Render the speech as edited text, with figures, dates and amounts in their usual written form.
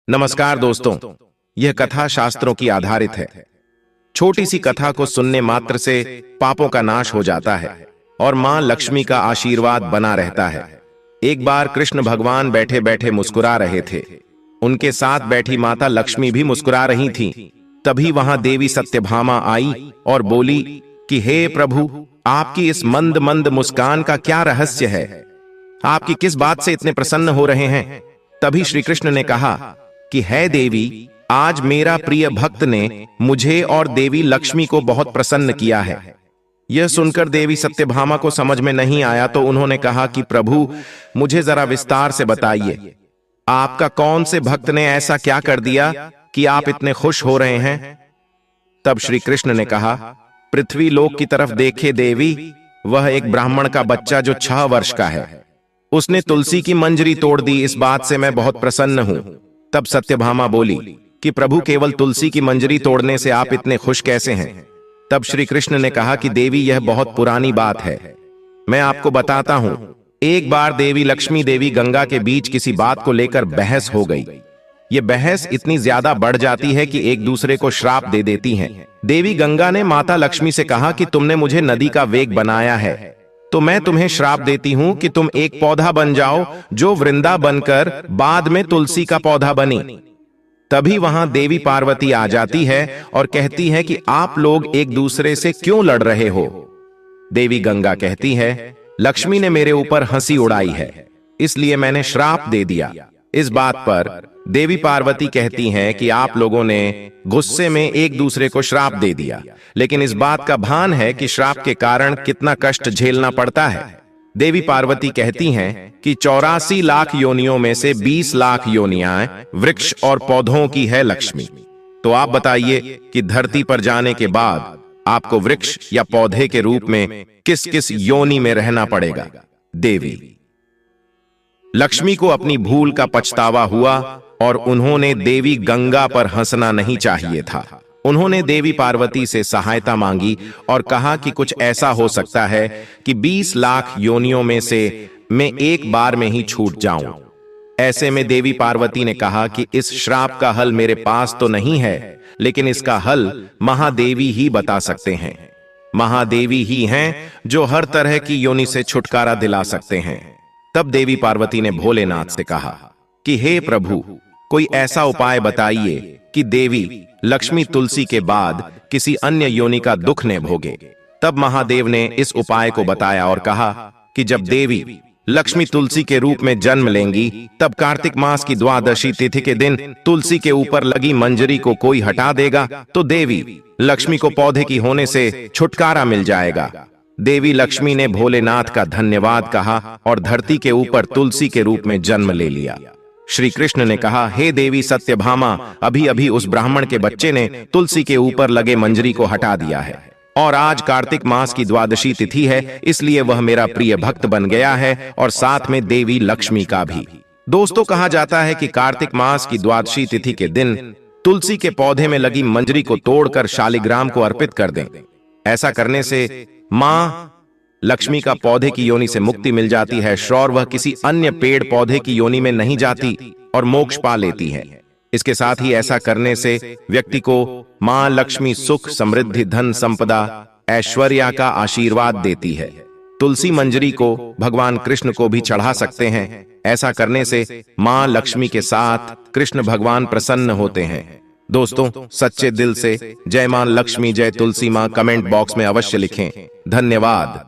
नमस्कार दोस्तों, यह कथा शास्त्रों की आधारित है। छोटी सी कथा को सुनने मात्र से पापों का नाश हो जाता है और मां लक्ष्मी का आशीर्वाद बना रहता है। एक बार कृष्ण भगवान बैठे बैठे मुस्कुरा रहे थे। उनके साथ बैठी माता लक्ष्मी भी मुस्कुरा रही थीं। तभी वहां देवी सत्यभामा आई और बोली कि हे प्रभु, आपकी इस मंद मंद मुस्कान का क्या रहस्य है? आपकी किस बात से इतने प्रसन्न हो रहे हैं? तभी श्री कृष्ण ने कहा कि है देवी, आज मेरा प्रिय भक्त ने मुझे और देवी लक्ष्मी को बहुत प्रसन्न किया है। यह सुनकर देवी सत्यभामा को समझ में नहीं आया तो उन्होंने कहा कि प्रभु, मुझे जरा विस्तार से बताइए, आपका कौन से भक्त ने ऐसा क्या कर दिया कि आप इतने खुश हो रहे हैं? तब श्री कृष्ण ने कहा, पृथ्वी लोक की तरफ देखे देवी, वह एक ब्राह्मण का बच्चा जो 6 वर्ष का है, उसने तुलसी की मंजरी तोड़ दी। इस बात से मैं बहुत प्रसन्न हूं। तब सत्यभामा बोली कि प्रभु, केवल तुलसी की मंजरी तोड़ने से आप इतने खुश कैसे हैं? तब श्री कृष्ण ने कहा कि देवी, यह बहुत पुरानी बात है, मैं आपको बताता हूं। एक बार देवी लक्ष्मी देवी गंगा के बीच किसी बात को लेकर बहस हो गई। ये बहस इतनी ज्यादा बढ़ जाती है कि एक दूसरे को श्राप दे देती हैं। देवी गंगा ने माता लक्ष्मी से कहा कि तुमने मुझे नदी का वेग बनाया है, तो मैं तुम्हें श्राप देती हूं कि तुम एक पौधा बन जाओ जो वृंदा बनकर बाद में तुलसी का पौधा बनी। तभी वहां देवी पार्वती आ जाती है और कहती है कि आप लोग एक दूसरे से क्यों लड़ रहे हो? देवी गंगा कहती है, लक्ष्मी ने मेरे ऊपर हंसी उड़ाई है, इसलिए मैंने श्राप दे दिया। इस बात पर देवी पार्वती कहती हैं कि आप लोगों ने गुस्से में एक दूसरे को श्राप दे दिया, लेकिन इस बात का भान है कि श्राप के कारण कितना कष्ट झेलना पड़ता है। देवी पार्वती कहती हैं कि 84 लाख योनियों में से 20 लाख योनियां वृक्ष और पौधों की है लक्ष्मी। तो आप बताइए कि धरती पर जाने के बाद आपको वृक्ष या पौधे के रूप में किस किस योनि में रहना पड़ेगा? देवी लक्ष्मी को अपनी भूल का पछतावा हुआ और उन्होंने देवी गंगा पर हंसना नहीं चाहिए था। उन्होंने देवी पार्वती से सहायता मांगी और कहा कि कुछ ऐसा हो सकता है कि 20 लाख योनियों में से मैं एक बार में ही छूट जाऊं। ऐसे में देवी पार्वती ने कहा कि इस श्राप का हल मेरे पास तो नहीं है, लेकिन इसका हल महादेवी ही बता सकते हैं। महादेवी ही हैं जो हर तरह की योनि से छुटकारा दिला सकते हैं। तब देवी पार्वती ने भोलेनाथ से कहा कि हे प्रभु, कोई ऐसा उपाय बताइए कि देवी लक्ष्मी तुलसी के बाद किसी अन्य योनि का दुख न भोगे। तब महादेव ने इस उपाय को बताया और कहा कि जब देवी लक्ष्मी तुलसी के रूप में जन्म लेंगी, तब कार्तिक मास की द्वादशी तिथि के दिन तुलसी के ऊपर लगी मंजरी को कोई हटा देगा तो देवी लक्ष्मी को पौधे की होने से छुटकारा मिल जाएगा। देवी लक्ष्मी ने भोलेनाथ का धन्यवाद कहा और धरती के ऊपर तुलसी के रूप में जन्म ले लिया। श्री कृष्ण ने कहा, हे देवी सत्यभामा, अभी अभी उस ब्राह्मण के बच्चे ने तुलसी के ऊपर लगे मंजरी को हटा दिया है और आज कार्तिक मास की द्वादशी तिथि है, इसलिए वह मेरा प्रिय भक्त बन गया है और साथ में देवी लक्ष्मी का भी। दोस्तों, कहा जाता है कि कार्तिक मास की द्वादशी तिथि के दिन तुलसी के पौधे में लगी मंजरी को तोड़कर शालिग्राम को अर्पित कर दें। ऐसा करने से मां लक्ष्मी का पौधे की योनि से मुक्ति मिल जाती है और वह किसी अन्य पेड़ पौधे की योनि में नहीं जाती और मोक्ष पा लेती है। इसके साथ ही ऐसा करने से व्यक्ति को मां लक्ष्मी सुख, समृद्धि, धन, संपदा, ऐश्वर्य का आशीर्वाद देती है। तुलसी मंजरी को भगवान कृष्ण को भी चढ़ा सकते हैं। ऐसा करने से मां लक्ष्मी के साथ कृष्ण भगवान प्रसन्न होते हैं। दोस्तों, सच्चे दिल से जय मां लक्ष्मी, जय तुलसी मां कमेंट बॉक्स में अवश्य लिखें। धन्यवाद।